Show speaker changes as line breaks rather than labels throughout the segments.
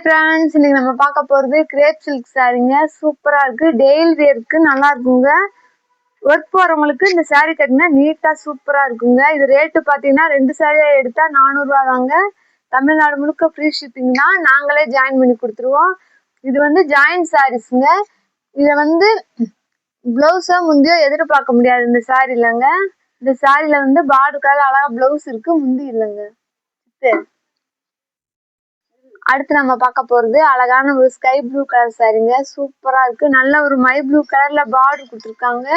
Friends, இன்னைக்கு நம்ம பார்க்க போகிறது கிரேப் சில்க் சாரீங்க. சூப்பராக இருக்குது. டெய்லி வேருக்கு நல்லா இருக்குங்க. ஒர்க் போகிறவங்களுக்கு இந்த சாரீ கட்டினா நீட்டாக சூப்பராக இருக்குங்க. இது ரேட்டு பார்த்தீங்கன்னா 2 சாரியாக எடுத்தால் 400 தாங்க. தமிழ்நாடு முழுக்க ஃப்ரீ ஷிப்பிங் தான். நாங்களே ஜாயின் பண்ணி கொடுத்துருவோம். இது வந்து ஜாயின் சாரீஸுங்க. இதை வந்து ப்ளவுஸோ முந்தியோ எதிர்பார்க்க முடியாது இந்த சாரீலங்க. இந்த சாரியில் வந்து பார்டருக்காக அழகாக ப்ளவுஸ் இருக்குது, முந்தி இல்லைங்க. சரி, அடுத்து நம்ம பார்க்க போகிறது அழகான ஒரு ஸ்கை ப்ளூ கலர் சாரீங்க. சூப்பராக இருக்குது. நல்ல ஒரு மை ப்ளூ கலரில் பார்டர் கொடுத்துருக்காங்க.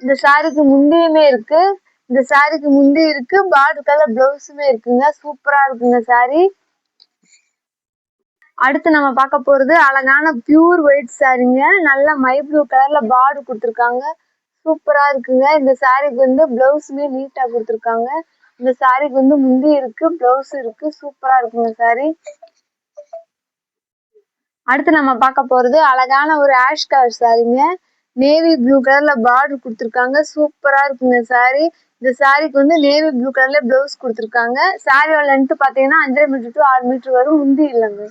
இந்த சாரீக்கு முந்தியுமே இருக்குது. இந்த சாரீக்கு முந்தி இருக்குது, பார்டர் கலர் ப்ளவுஸுமே இருக்குங்க. சூப்பராக இருக்குங்க சாரீ. அடுத்து நம்ம பார்க்க போகிறது அழகான பியூர் ஒயிட் சாரீங்க. நல்ல மை ப்ளூ கலரில் பார்டர் கொடுத்துருக்காங்க. சூப்பராக இருக்குங்க. இந்த சாரீக்கு வந்து ப்ளவுஸுமே நீட்டாக கொடுத்துருக்காங்க. இந்த சாரீக்கு வந்து முந்தி இருக்கு, பிளவுஸ் இருக்கு. சூப்பரா இருக்குங்க சாரி. அடுத்து நம்ம பார்க்க போறது அழகான ஒரு ஆஷ் கலர் சாரீங்க. நேவி ப்ளூ கலர்ல பார்டர் கொடுத்துருக்காங்க. சூப்பரா இருக்குங்க சாரி. இந்த சாரீக்கு வந்து நேவி ப்ளூ கலர்ல பிளவுஸ் கொடுத்துருக்காங்க. சாரியோட லென்த் பாத்தீங்கன்னா 5.5 மீட்டர் டு 6 மீட்டர் வரும். முந்தி இல்லைங்க.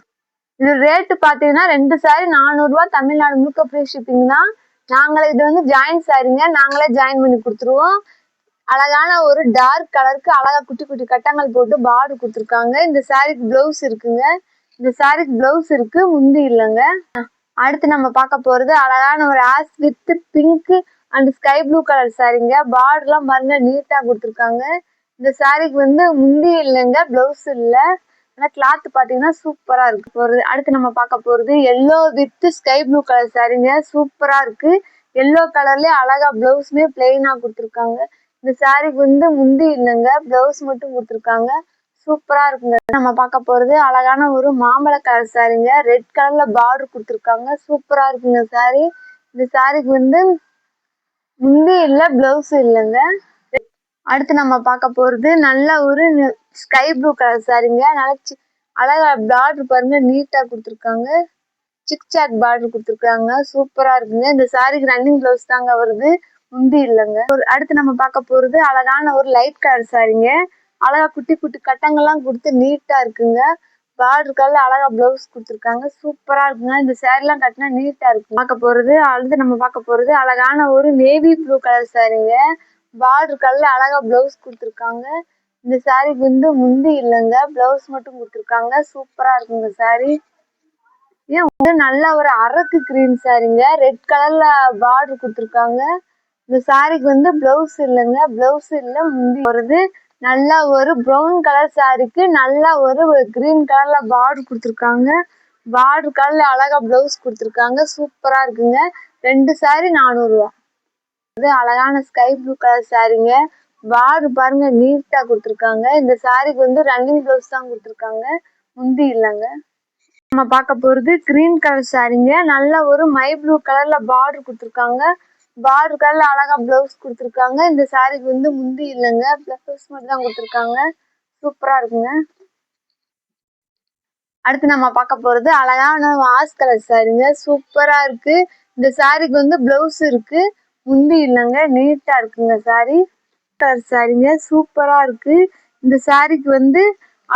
இது ரேட்டு பாத்தீங்கன்னா 2 சாரி 400 தமிழ்நாடு முழுக்க ஃப்ரீ ஷிப்பிங் தான். நாங்களே இது வந்து ஜாயின் சாரீங்க. நாங்களே ஜாயின் பண்ணி கொடுத்துருவோம். அழகான ஒரு டார்க் கலருக்கு அழகா குட்டி குட்டி கட்டங்கள் போட்டு பார்டர் கொடுத்துருக்காங்க. இந்த சாரீக்கு பிளவுஸ் இருக்குங்க. இந்த சாரீக்கு பிளவுஸ் இருக்கு, முந்தி இல்லைங்க. அடுத்து நம்ம பார்க்க போறது அழகான ஒரு ash with pink and sky blue colour சாரீங்க. பார்டர்லாம் பாருங்க நீட்டா கொடுத்துருக்காங்க. இந்த சாரீக்கு வந்து முந்தி இல்லைங்க, பிளவுஸ் இல்லை. ஆனால் கிளாத் பார்த்தீங்கன்னா சூப்பரா இருக்கு. போறது அடுத்து நம்ம பார்க்க போறது yellow with sky blue colour சாரீங்க. சூப்பரா இருக்கு. எல்லோ கலர்லயே அழகா பிளவுஸ்மே பிளெயினா கொடுத்துருக்காங்க. இந்த சாரீக்கு வந்து முந்தி இல்லைங்க, பிளவுஸ் மட்டும் கொடுத்துருக்காங்க. சூப்பரா இருக்குங்க. நம்ம பார்க்க போறது அழகான ஒரு மாம்பழ கலர் சாரீங்க. ரெட் கலர்ல பார்டர் கொடுத்துருக்காங்க. சூப்பரா இருக்குங்க சாரீ. இந்த சாரீக்கு வந்து முந்தி இல்லை, பிளவுஸ் இல்லைங்க. அடுத்து நம்ம பார்க்க போறது நல்ல ஒரு ஸ்கை ப்ளூ கலர் சாரீங்க. நல்லா அழகா பார்டர் பாருங்க நீட்டா கொடுத்துருக்காங்க. சிக் சாக் பார்டர் கொடுத்துருக்காங்க. சூப்பரா இருக்குங்க. இந்த சாரீக்கு ரன்னிங் பிளவுஸ் தாங்க வருது, முந்தி இல்லைங்க. அடுத்து நம்ம பார்க்க போறது அழகான ஒரு லைட் கலர் சாரீங்க. அழகா குட்டி குட்டி கட்டங்கள்லாம் கொடுத்து நீட்டா இருக்குங்க. பார்டர் கலர்ல அழகா பிளவுஸ் கொடுத்துருக்காங்க. சூப்பரா இருக்குங்க. இந்த சாரீலாம் கட்டினா நீட்டா இருக்கு. அடுத்து நம்ம பார்க்க போறது அழகான ஒரு நேவி ப்ளூ கலர் சாரீங்க. பார்டர் கலர்ல அழகா பிளவுஸ் கொடுத்துருக்காங்க. இந்த சாரீக்கு வந்து முந்தி இல்லைங்க, பிளவுஸ் மட்டும் கொடுத்துருக்காங்க. சூப்பரா இருக்குங்க சாரீ. நல்ல ஒரு அரக்கு கிரீன் சாரீங்க. ரெட் கலர்ல பார்டர் கொடுத்துருக்காங்க. இந்த சாரீக்கு வந்து பிளவுஸ் இல்லைங்க, பிளவுஸ் இல்லை, முந்தி வருது. நல்ல ஒரு ப்ரௌன் கலர் சாரீக்கு நல்ல ஒரு கிரீன் கலர்ல பார்டர் கொடுத்துருக்காங்க. பார்டர் கலர்ல அழகா பிளவுஸ் கொடுத்துருக்காங்க. சூப்பரா இருக்குங்க. 2 சாரி 400. இது அழகான ஸ்கை ப்ளூ கலர் சாரீங்க. பார்டர் பாருங்க நீட்டா கொடுத்துருக்காங்க. இந்த சாரீக்கு வந்து ரன்னிங் பிளவுஸ் தான் கொடுத்துருக்காங்க, முந்தி இல்லைங்க. நம்ம பார்க்க போறது கிரீன் கலர் சாரீங்க. நல்ல ஒரு மை ப்ளூ கலர்ல பார்டர் கொடுத்துருக்காங்க. பார்டர் கலர்ல அழகா பிளவுஸ் கொடுத்துருக்காங்க. இந்த சாரீக்கு வந்து முந்தி இல்லைங்க, பிளவுஸ் மட்டும் தான் கொடுத்துருக்காங்க. சூப்பரா இருக்குங்க. அடுத்து நம்ம பார்க்க போறது அழகான ஆஷ் கலர் சாரீங்க. சூப்பரா இருக்கு. இந்த சாரீக்கு வந்து பிளவுஸ் இருக்கு, முந்தி இல்லைங்க. நீட்டா இருக்குங்க சாரீ. கலர் சாரீங்க. சூப்பரா இருக்கு. இந்த சாரீக்கு வந்து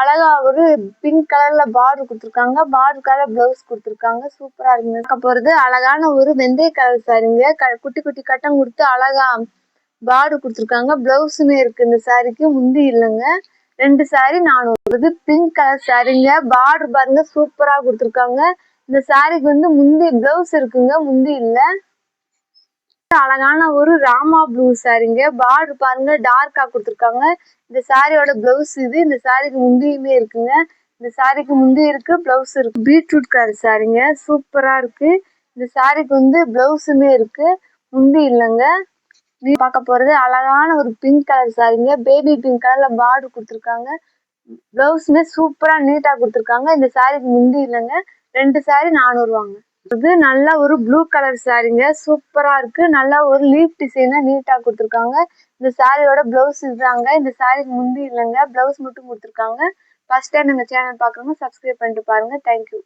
அழகா ஒரு பிங்க் கலர்ல பார்டர் கொடுத்துருக்காங்க. பார்டர் கலர் பிளவுஸ் கொடுத்துருக்காங்க. சூப்பரா இருக்குங்க. பார்க்க போறது அழகான ஒரு வெந்தய கலர் சாரீங்க. குட்டி குட்டி கட்டம் கொடுத்து அழகா பார்டர் கொடுத்துருக்காங்க. பிளவுஸுமே இருக்கு. இந்த சாரீக்கு முந்தி இல்லைங்க. 2 சாரி 400. பிங்க் கலர் சாரீங்க. பார்டர் பாருங்க சூப்பரா கொடுத்துருக்காங்க. இந்த சாரீக்கு வந்து முந்தி பிளவுஸ் இருக்குங்க, முந்தி இல்லை. அழகான ஒரு ராமா ப்ளூ சாரீங்க. பார்டர் பாருங்க டார்க்கா கொடுத்துருக்காங்க. இந்த சாரியோட பிளவுஸ் இது. இந்த சாரிக்கு முந்தியுமே இருக்குங்க. இந்த சாரிக்கு முந்தி இருக்கு, பிளவுஸ் இருக்கு. பீட்ரூட் கலர் சாரீங்க. சூப்பரா இருக்கு. இந்த சாரிக்கு வந்து பிளவுஸுமே இருக்கு, முந்தி இல்லைங்க. நீ பார்க்க போறது அழகான ஒரு பிங்க் கலர் சாரீங்க. பேபி பிங்க் கலர்ல பார்டர் கொடுத்துருக்காங்க. பிளவுஸுமே சூப்பரா நீட்டா கொடுத்துருக்காங்க. இந்த சாரிக்கு முந்தி இல்லைங்க. 2 சாரி 400. இது நல்ல ஒரு ப்ளூ கலர் சாரீங்க. சூப்பரா இருக்கு. நல்ல ஒரு லீஃப் டிசைனா நீட்டா கொடுத்துருக்காங்க. இந்த சாரியோட பிளவுஸ் இதுதாங்க. இந்த சாரிக்கு முந்தி இல்லைங்க, பிளவுஸ் மட்டும் கொடுத்துருக்காங்க. ஃபர்ஸ்ட் டைம் எங்க சேனல் பார்க்குறவங்க சப்ஸ்கிரைப் பண்ணிட்டு பாருங்க. தேங்க்யூ.